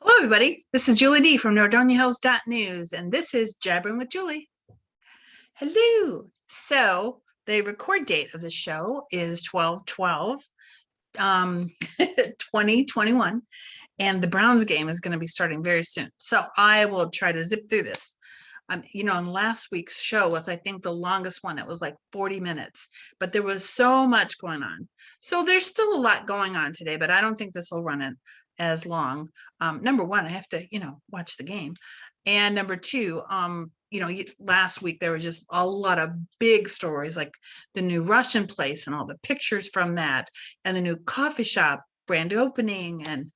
Hello, everybody. This is Julie D from NordoniaHills.news, and this is Jabbering with Julie. Hello. So the record date of the show is 12/12, 2021, and the Browns game is going to be starting very soon. So I will try to zip through this. And last week's show was, I think, the longest one. It was like 40 minutes, but there was so much going on. So there's still a lot going on today, but I don't think this will run it as long. Number one, I have to, watch the game. And number two, last week there were just a lot of big stories, like the new Russian place and all the pictures from that, and the new coffee shop brand opening, and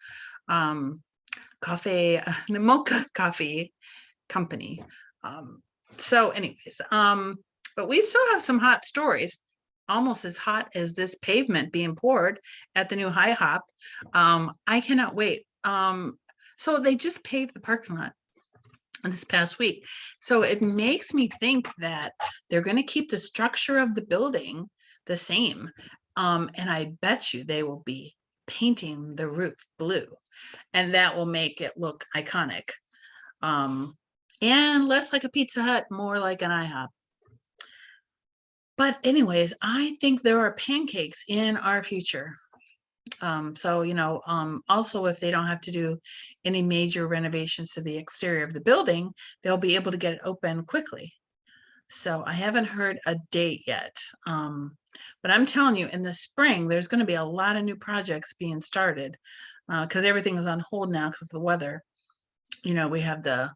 the Mocha Coffee Company. So anyways, but we still have some hot stories, almost as hot as this pavement being poured at the new IHOP. I cannot wait. So they just paved the parking lot this past week. So it makes me think that they're going to keep the structure of the building the same. And I bet you they will be painting the roof blue, and that will make it look iconic. And less like a Pizza Hut, more like an IHOP. But anyways, I think there are pancakes in our future. Also, if they don't have to do any major renovations to the exterior of the building, they'll be able to get it open quickly. So I haven't heard a date yet. But I'm telling you, in the spring, there's going to be a lot of new projects being started, because everything is on hold now because of the weather. We have the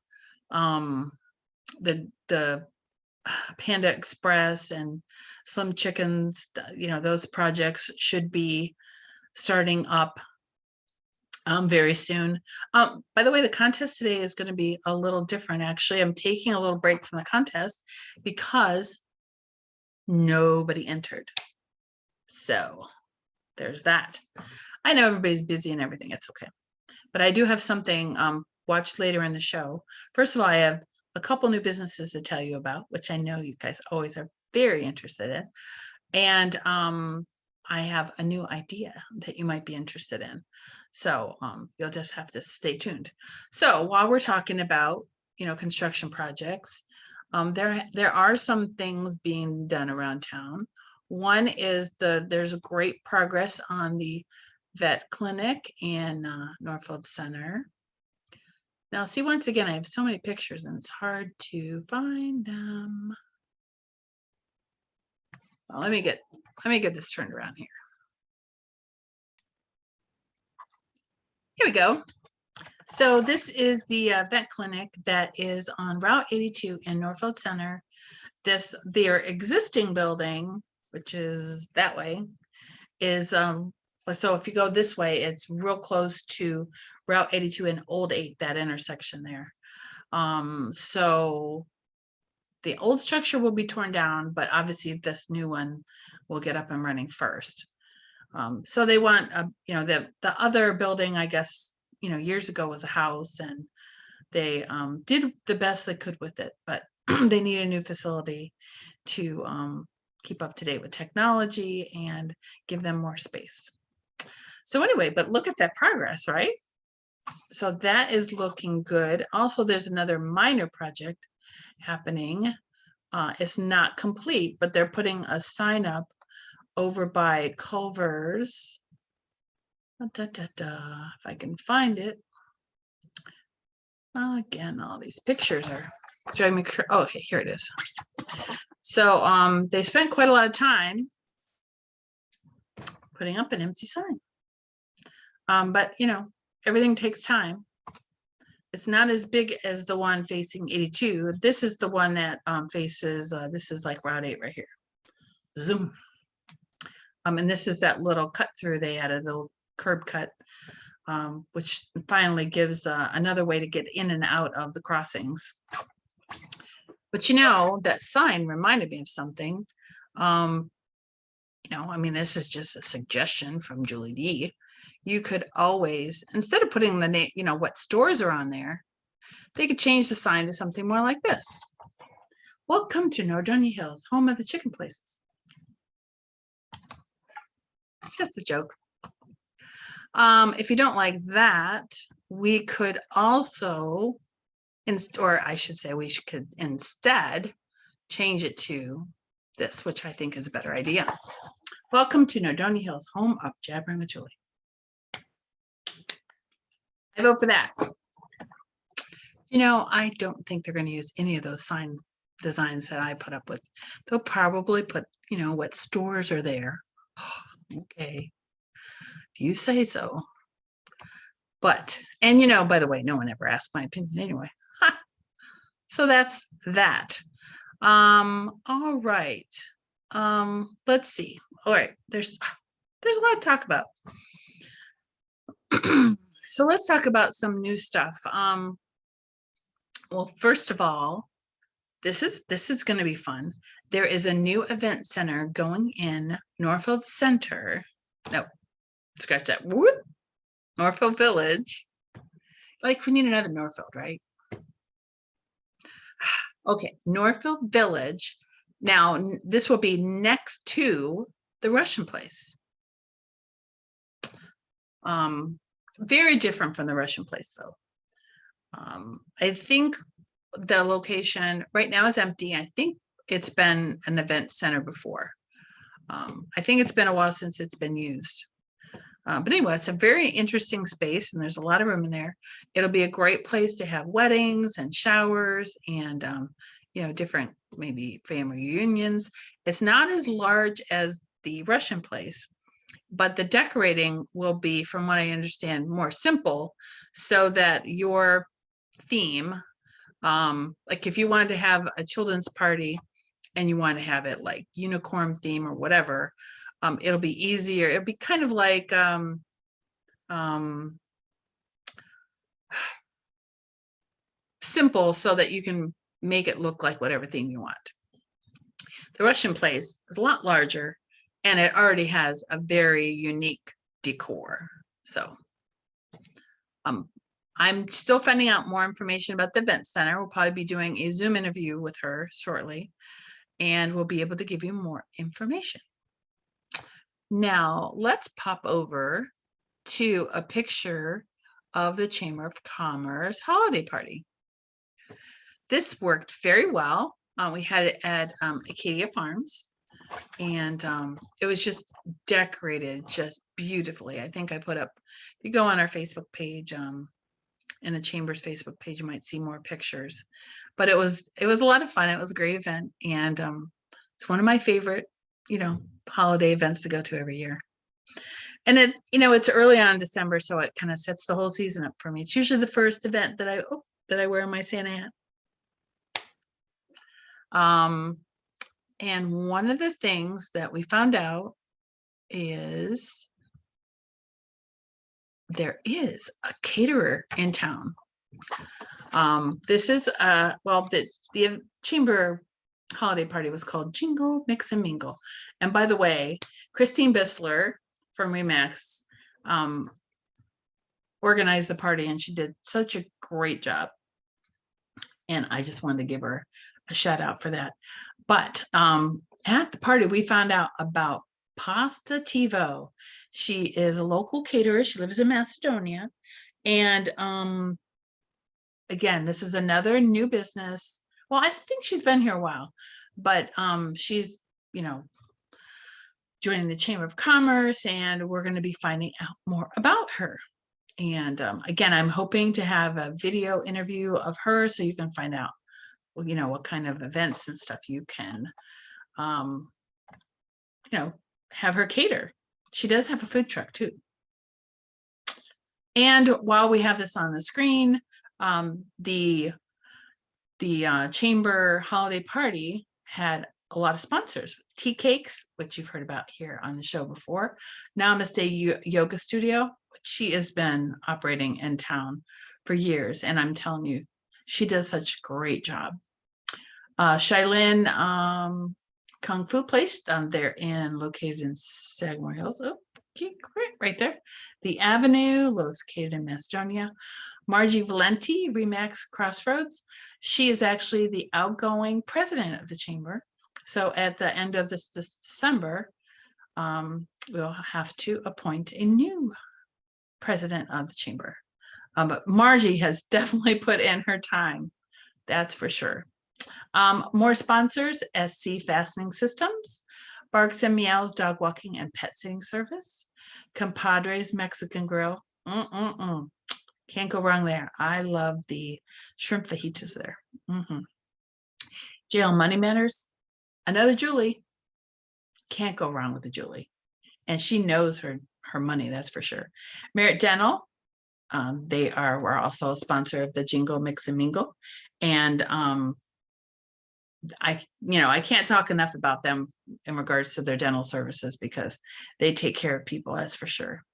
Panda Express and Slim Chickens. Those projects should be starting up very soon. By the way, the contest today is going to be a little different. Actually, I'm taking a little break from the contest because nobody entered. So there's that. I know everybody's busy and everything. It's okay. But I do have something watch later in the show. First of all, I have a couple new businesses to tell you about, which I know you guys always are very interested in. And I have a new idea that you might be interested in. So you'll just have to stay tuned. So while we're talking about, construction projects, there are some things being done around town. One is there's a great progress on the vet clinic in Norfolk Center. Now, see, once again, I have so many pictures and it's hard to find them. Well, let me get this turned around here. Here we go. So this is the vet clinic that is on Route 82 in Norfolk Center. Their existing building, which is that way, is so if you go this way, it's real close to Route 82 and Old 8, that intersection there. So the old structure will be torn down, but obviously this new one will get up and running first. So they want, the other building, I guess, years ago was a house, and they did the best they could with it, but they need a new facility to keep up to date with technology and give them more space. So anyway, but look at that progress, right? So that is looking good. Also, there's another minor project happening. It's not complete, but they're putting a sign up over by Culver's. If I can find it. Again, all these pictures are driving me crazy. Oh, okay, here it is. So they spent quite a lot of time putting up an empty sign. But everything takes time. It's not as big as the one facing 82. This is the one that faces, this is like Route 8 right here. Zoom. And this is that little cut through they added, the little curb cut, which finally gives another way to get in and out of the crossings. But that sign reminded me of something. This is just a suggestion from Julie D. You could always, instead of putting the name, what stores are on there, they could change the sign to something more like this. Welcome to Nordonia Hills, home of the chicken places. Just a joke. If you don't like that, we could also, or I should say could instead change it to this, which I think is a better idea. Welcome to Nordonia Hills, home of Jabbering with Julie. I vote for that. You know, I don't think they're going to use any of those sign designs that I put up with. They'll probably put, you know, what stores are there. Okay, if you say so. But, and you know, by the way, no one ever asked my opinion anyway. So that's that. All right. Let's see. All right, there's a lot to talk about. So let's talk about some new stuff. Well, first of all, this is going to be fun. There is a new event center going in Norfolk Center. No, scratch that. Whoop. Norfolk Village. Like we need another Norfolk, right? Okay, Norfolk Village. Now, this will be next to the Russian place. Very different from the Russian place, though. I think the location right now is empty. I think it's been an event center before. I think it's been a while since it's been used. But anyway, it's a very interesting space and there's a lot of room in there. It'll be a great place to have weddings and showers and, you know, different maybe family reunions. It's not as large as the Russian place, but the decorating will be, from what I understand, more simple so that your theme, like if you wanted to have a children's party and you want to have it like unicorn theme or whatever, it'll be easier. It'll be kind of like simple so that you can make it look like whatever theme you want. The Russian place is a lot larger and it already has a very unique decor. So I'm still finding out more information about the event center. We'll probably be doing a Zoom interview with her shortly, and we'll be able to give you more information. Now, let's pop over to a picture of the Chamber of Commerce holiday party. This worked very well. We had it at Acadia Farms, and it was just decorated just beautifully. I think I put up, if you go on our Facebook page, in the Chamber's Facebook page, you might see more pictures. But it was a lot of fun. It was a great event, and it's one of my favorite, you know, holiday events to go to every year. And it, you know, it's early on in December, so it kind of sets the whole season up for me. It's usually the first event that I wear my Santa hat. And one of the things that we found out is there is a caterer in town. This is well, the Chamber holiday party was called Jingle, Mix and Mingle. And by the way, Christine Bissler from Remax organized the party, and she did such a great job. And I just wanted to give her a shout out for that. But at the party, we found out about Pasta Tivo. She is a local caterer. She lives in Macedonia. And again, this is another new business. Well, I think she's been here a while, but she's, you know, joining the Chamber of Commerce, and we're going to be finding out more about her. And again, I'm hoping to have a video interview of her so you can find out, you know, what kind of events and stuff you can, you know, have her cater. She does have a food truck too. And while we have this on the screen, the Chamber holiday party had a lot of sponsors. Tea Cakes, which you've heard about here on the show before. Namaste Yoga Studio, which she has been operating in town for years. And I'm telling you, she does such a great job. Shailin Kung Fu Place down there located in Sagamore Hills. Oh, okay, great, right there. The Avenue, located in Macedonia. Margie Valenti, Remax Crossroads. She is actually the outgoing president of the Chamber. So at the end of this December, we'll have to appoint a new president of the chamber. But Margie has definitely put in her time. That's for sure. More sponsors: SC Fastening Systems, Barks and Meows Dog Walking and Pet Sitting Service, Compadres Mexican Grill. Can't go wrong there. I love the shrimp fajitas there. Jail Money Matters. Another Julie. Can't go wrong with the Julie. And she knows her money, that's for sure. Merit Dental. We're also a sponsor of the Jingle Mix and Mingle. And I can't talk enough about them in regards to their dental services because they take care of people, that's for sure.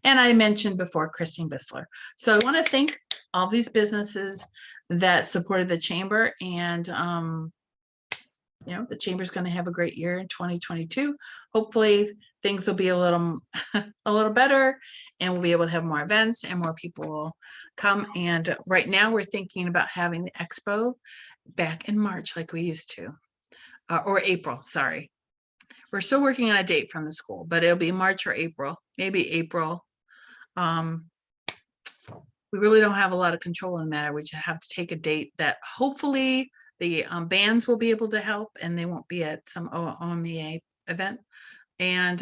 And I mentioned before Christine Bissler. So I want to thank all these businesses that supported the chamber, and the chamber's going to have a great year in 2022. Hopefully things will be a little better, and we'll be able to have more events and more people will come. And right now we're thinking about having the expo back in March like we used to, or April, sorry. We're still working on a date from the school, but it'll be March or April, maybe April. We really don't have a lot of control in the matter. We just have to take a date that hopefully the bands will be able to help, and they won't be at some OMEA event. And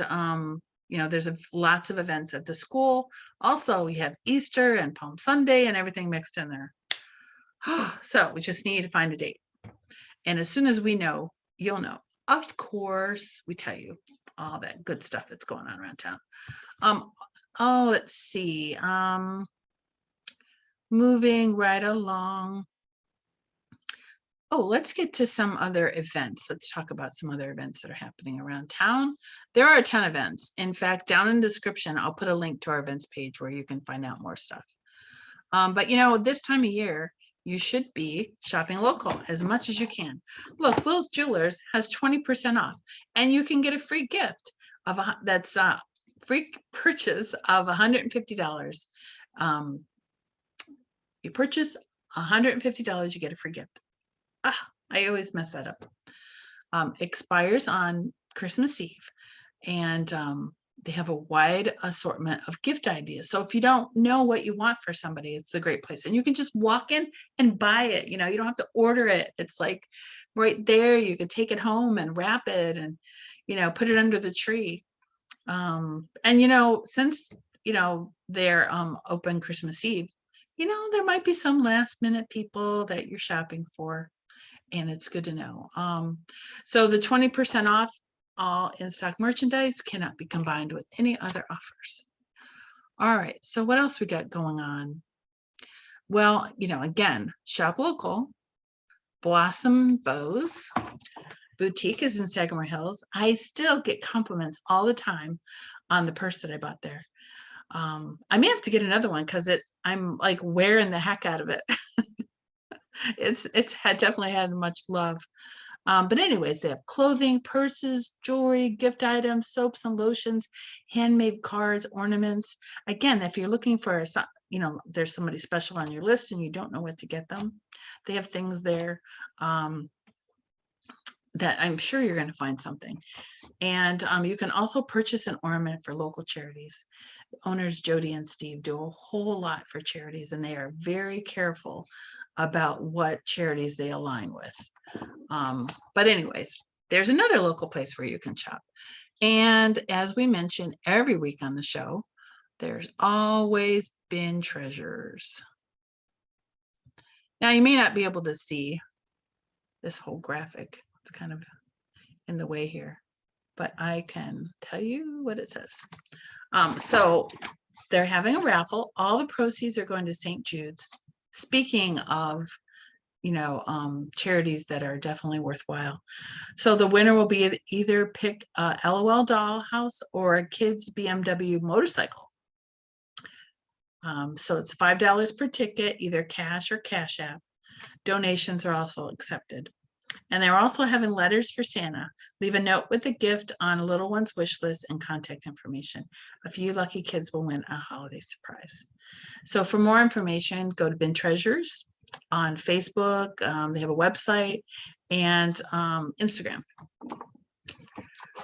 there's lots of events at the school. Also, we have Easter and Palm Sunday and everything mixed in there. So we just need to find a date. And as soon as we know, you'll know. Of course, we tell you all that good stuff that's going on around town. Let's see. Moving right along. Let's get to some other events. Let's talk about some other events that are happening around town. There are a ton of events. In fact, down in the description, I'll put a link to our events page where you can find out more stuff. But this time of year, you should be shopping local as much as you can. Look, Will's Jewelers has 20% off, and you can get a free gift that's free purchase of $150. You purchase $150, you get a free gift. I always mess that up. Expires on Christmas Eve, and they have a wide assortment of gift ideas. So if you don't know what you want for somebody, it's a great place. And you can just walk in and buy it. You don't have to order it. It's like right there. You could take it home and wrap it and, put it under the tree. And, since, they're open Christmas Eve, there might be some last minute people that you're shopping for. And it's good to know. So the 20% off all in-stock merchandise cannot be combined with any other offers. All right, so what else we got going on? Well, again, shop local. Blossom Bows Boutique is in Sagamore Hills. I still get compliments all the time on the purse that I bought there. I may have to get another one because I'm like wearing the heck out of it. It's definitely had much love. But anyways, they have clothing, purses, jewelry, gift items, soaps and lotions, handmade cards, ornaments. Again, if you're looking for, there's somebody special on your list and you don't know what to get them, they have things there that I'm sure you're going to find something. And you can also purchase an ornament for local charities. Owners Jody and Steve do a whole lot for charities, and they are very careful about what charities they align with. But anyways, there's another local place where you can shop. And as we mentioned every week on the show, there's always bin treasures. Now, you may not be able to see this whole graphic. It's kind of in the way here, but I can tell you what it says. So they're having a raffle. All the proceeds are going to St. Jude's. Speaking of, charities that are definitely worthwhile. So the winner will be either pick a LOL dollhouse or a kid's BMW motorcycle. So it's $5 per ticket, either cash or Cash App. Donations are also accepted. And they're also having letters for Santa. Leave a note with a gift on a little one's wish list and contact information. A few lucky kids will win a holiday surprise. So for more information, go to Bin Treasures on Facebook. They have a website and Instagram.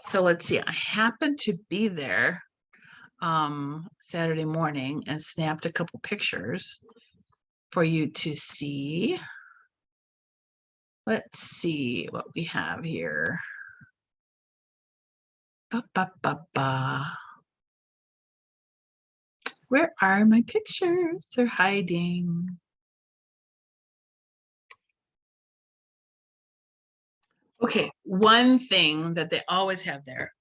So let's see. I happen to be there Saturday morning and snapped a couple pictures for you to see. Let's see what we have here. Ba, ba, ba, ba. Where are my pictures? They're hiding. Okay, one thing that they always have there.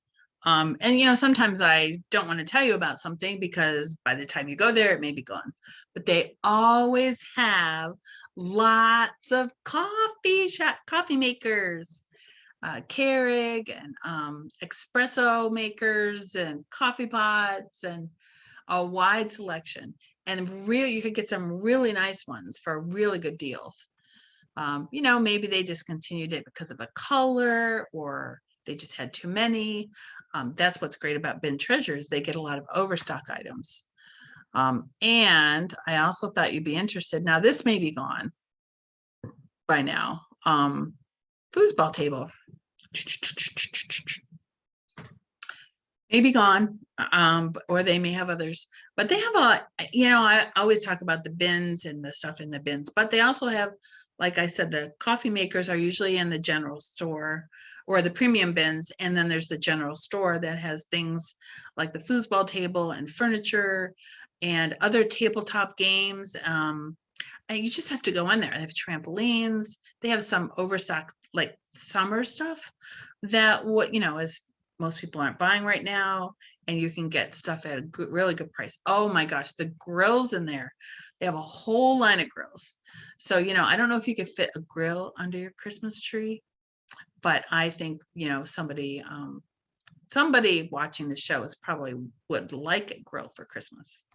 And sometimes I don't want to tell you about something because by the time you go there, it may be gone. But they always have lots of coffee makers, Keurig and espresso makers and coffee pots and a wide selection. And you could get some really nice ones for really good deals. Maybe they discontinued it because of a color or they just had too many. That's what's great about bin treasures. They get a lot of overstock items. And I also thought you'd be interested. Now, this may be gone by now. Foosball table. Maybe gone, or they may have others. But they have I always talk about the bins and the stuff in the bins, but they also have, like I said, the coffee makers are usually in the general store or the premium bins. And then there's the general store that has things like the foosball table and furniture and other tabletop games. And you just have to go in there. They have trampolines. They have some overstock, like summer stuff that is most people aren't buying right now. And you can get stuff at a really good price. Oh my gosh, the grills in there. They have a whole line of grills. So, I don't know if you could fit a grill under your Christmas tree, but I think, somebody watching the show is probably would like a grill for Christmas.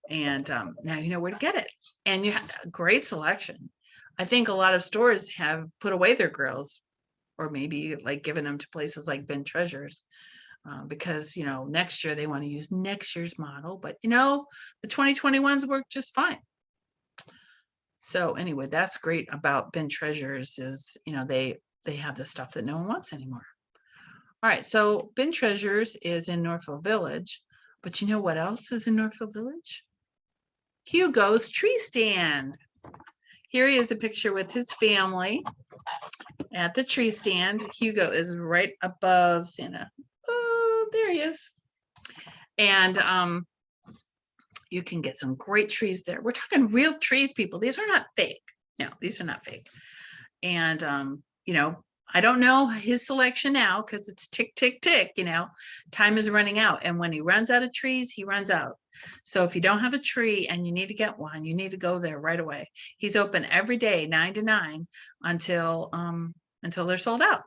And now you know where to get it. And you have a great selection. I think a lot of stores have put away their grills or maybe like giving them to places like Bin Treasures. Because next year they want to use next year's model, but the 2021s work just fine. So anyway, that's great about Bin Treasures is they have the stuff that no one wants anymore. All right, so Bin Treasures is in Norfolk Village, but you know what else is in Norfolk Village? Hugos tree stand. Here he is, a picture with his family at the tree stand. Hugo is right above Santa. Oh, there he is. And you can get some great trees there. We're talking real trees, people. These are not fake. No, these are not fake. And I don't know his selection now because it's tick, tick, tick, time is running out. And when he runs out of trees, he runs out. So if you don't have a tree and you need to get one, you need to go there right away. He's open every day, 9 to 9 until they're sold out.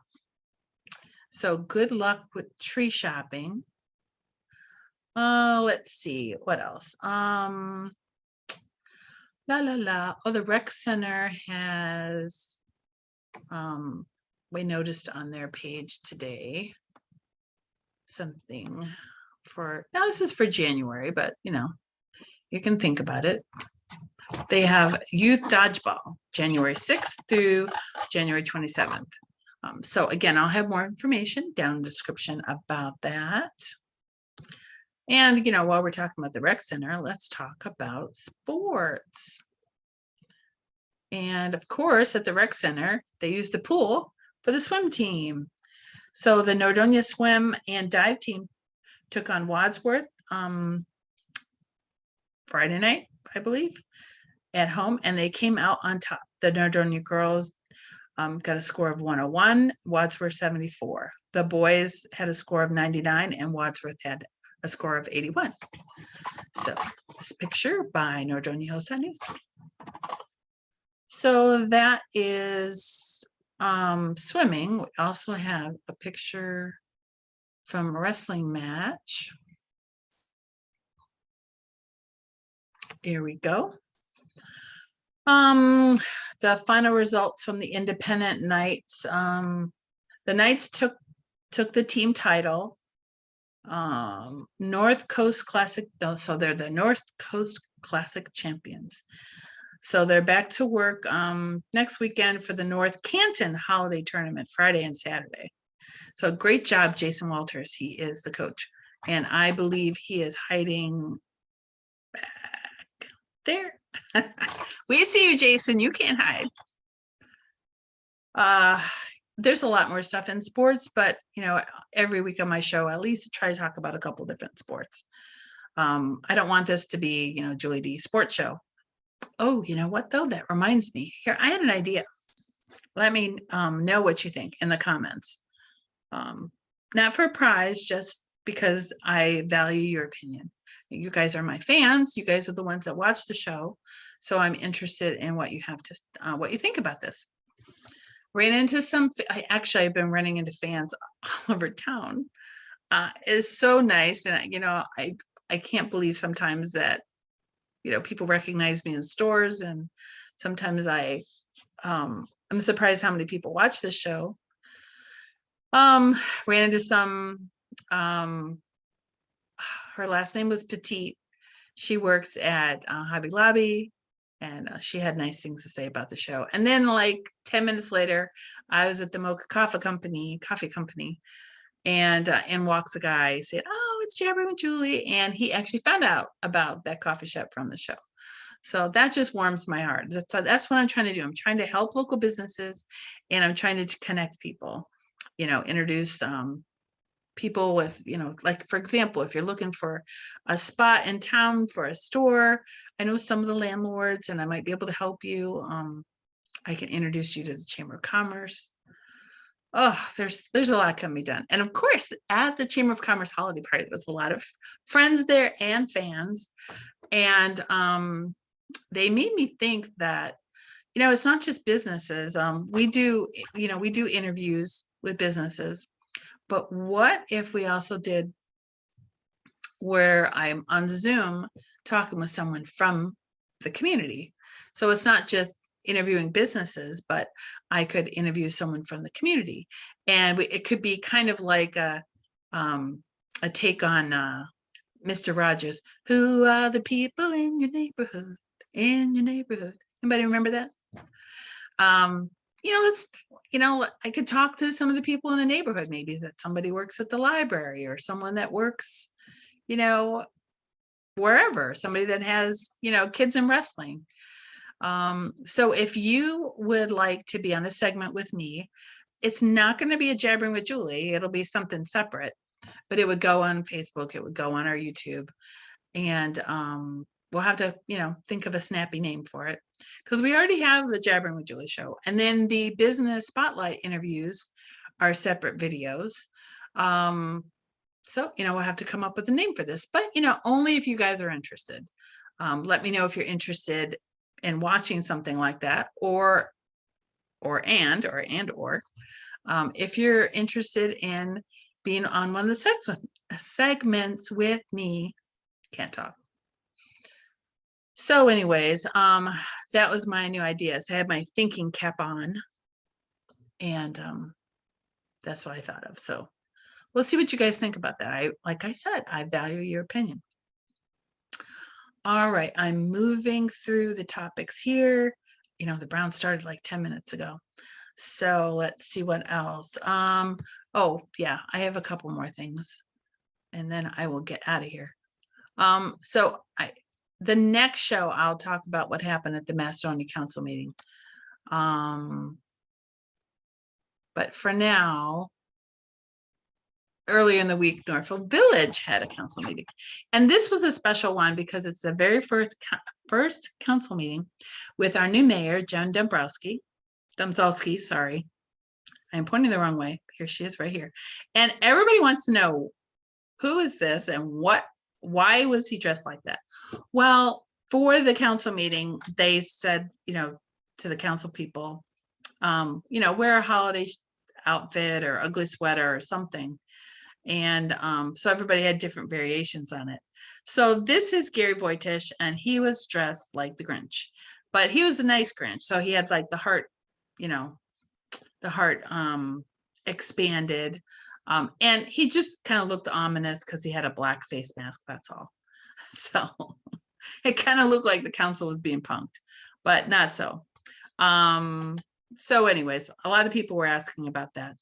So good luck with tree shopping. Let's see what else. Oh, the rec center has we noticed on their page today something now this is for January, but you can think about it. They have youth dodgeball January 6th through January 27th. So again, I'll have more information down in the description about that. And while we're talking about the rec center, let's talk about sports. And of course, at the rec center, they use the pool for the swim team. So the Nordonia swim and dive team took on Wadsworth Friday night, I believe, at home, and they came out on top. The Nordonia girls got a score of 101, Wadsworth 74. The boys had a score of 99, and Wadsworth had a score of 81. So this picture by NordoniaHills.news. So that is swimming. We also have a picture from a wrestling match. Here we go. The final results from the independent Knights. The Knights took the team title. North Coast Classic. So they're the North Coast Classic champions. So they're back to work next weekend for the North Canton Holiday Tournament, Friday and Saturday. So great job, Jason Walters. He is the coach. And I believe he is hiding back there. We see you, Jason. You can't hide. There's a lot more stuff in sports, but every week on my show, I at least try to talk about a couple different sports. I don't want this to be, Julie D sports show. Oh, you know what though? That reminds me. Here, I had an idea. Let me know what you think in the comments. Not for a prize, just because I value your opinion. You guys are my fans. You guys are the ones that watch the show. So I'm interested in what you have to, what you think about this. Ran into I've been running into fans all over town. It's so nice. And, I can't believe sometimes that, people recognize me in stores, and sometimes I'm surprised how many people watch this show. Ran into some, her last name was Petite. She works at Hobby Lobby, and she had nice things to say about the show. And then like 10 minutes later, I was at the Mocha Coffee Company, and in walks a guy saying, "Oh, it's Jabbering with Julie." And he actually found out about that coffee shop from the show. So that just warms my heart. That's what I'm trying to do. I'm trying to help local businesses, and I'm trying to connect people, introduce people with, like, for example, if you're looking for a spot in town for a store, I know some of the landlords and I might be able to help you. I can introduce you to the Chamber of Commerce. Oh, there's a lot can be done. And of course, at the Chamber of Commerce holiday party, there was a lot of friends there and fans. And they made me think that, it's not just businesses. We do interviews with businesses, but what if we also did where I'm on Zoom talking with someone from the community? So it's not just interviewing businesses, but I could interview someone from the community, and it could be kind of like a take on Mr. Rogers. Who are the people in your neighborhood? In your neighborhood? Anybody remember that? I could talk to some of the people in the neighborhood. Maybe that somebody works at the library, or someone that works, wherever, somebody that has, kids in wrestling. So if you would like to be on a segment with me, it's not going to be a Jabbering with Julie. It'll be something separate, but it would go on Facebook. It would go on our YouTube, and we'll have to, think of a snappy name for it, because we already have the Jabbering with Julie show. And then the business spotlight interviews are separate videos. So, we'll have to come up with a name for this, but, only if you guys are interested. Let me know if you're interested in watching something like that, or if you're interested in being on one of the segments with me. Can't talk. So anyways, that was my new idea. So I had my thinking cap on, and that's what I thought of. So we'll see what you guys think about that. Like I said, I value your opinion. All right, I'm moving through the topics here. The Browns started like 10 minutes ago. So let's see what else. Oh yeah, I have a couple more things, and then I will get out of here. So the next show, I'll talk about what happened at the Nordonia Council meeting. But for now, earlier in the week, Norfolk Village had a council meeting. And this was a special one because it's the very first council meeting with our new mayor, Jen Dombrowski, sorry. I'm pointing the wrong way. Here she is right here. And everybody wants to know, who is this and why was he dressed like that? Well, for the council meeting, they said, to the council people, wear a holiday outfit or ugly sweater or something. And so everybody had different variations on it. So this is Gary Voitish, and he was dressed like the Grinch, but he was a nice Grinch. So he had like the heart, the heart expanded. And he just kind of looked ominous because he had a black face mask, that's all. So it kind of looked like the council was being punked, but not so. So anyways, a lot of people were asking about that.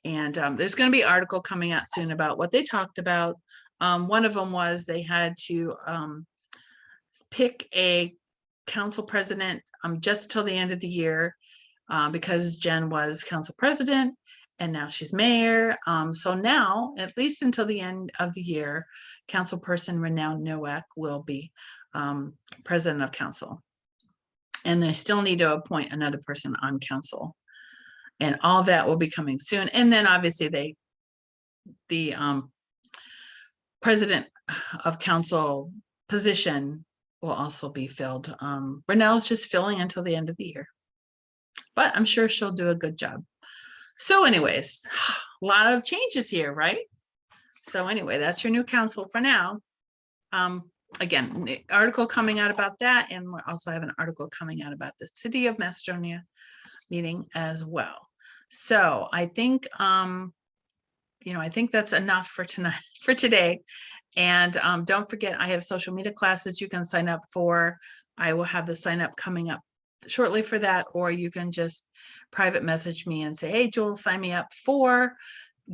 And there's going to be an article coming out soon about what they talked about. One of them was they had to pick a council president just till the end of the year, because Jen was council president and now she's mayor. So now, at least until the end of the year, council person Renell Nowak will be president of council. And they still need to appoint another person on council. And all that will be coming soon. And then obviously the president of council position will also be filled. Renell's just filling until the end of the year, but I'm sure she'll do a good job. So anyways, a lot of changes here, right? So anyway, that's your new council for now. Again, article coming out about that, and we also have an article coming out about the City of Macedonia meeting as well. So I think, I think that's enough for today. And don't forget, I have social media classes you can sign up for. I will have the sign up coming up shortly for that, or you can just private message me and say, hey, Joel, sign me up for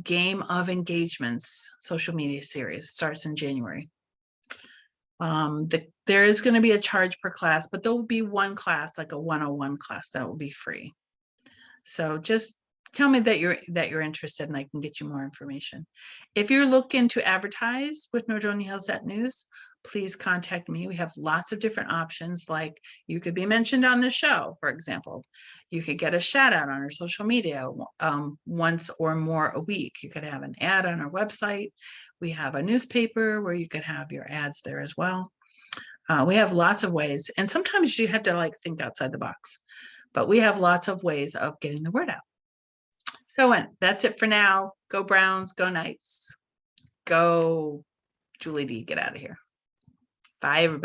Game of Engagements social media series. It starts in January. There is going to be a charge per class, but there will be one class, like a 101 class, that will be free. So just tell me that you're interested, and I can get you more information. If you're looking to advertise with Nordonia Hills News, please contact me. We have lots of different options. Like, you could be mentioned on the show, for example. You could get a shout out on our social media once or more a week. You could have an ad on our website. We have a newspaper where you could have your ads there as well. We have lots of ways, and sometimes you have to think outside the box, but we have lots of ways of getting the word out. So that's it for now. Go Browns, go Knights, go Julie D. Get out of here. Bye, everybody.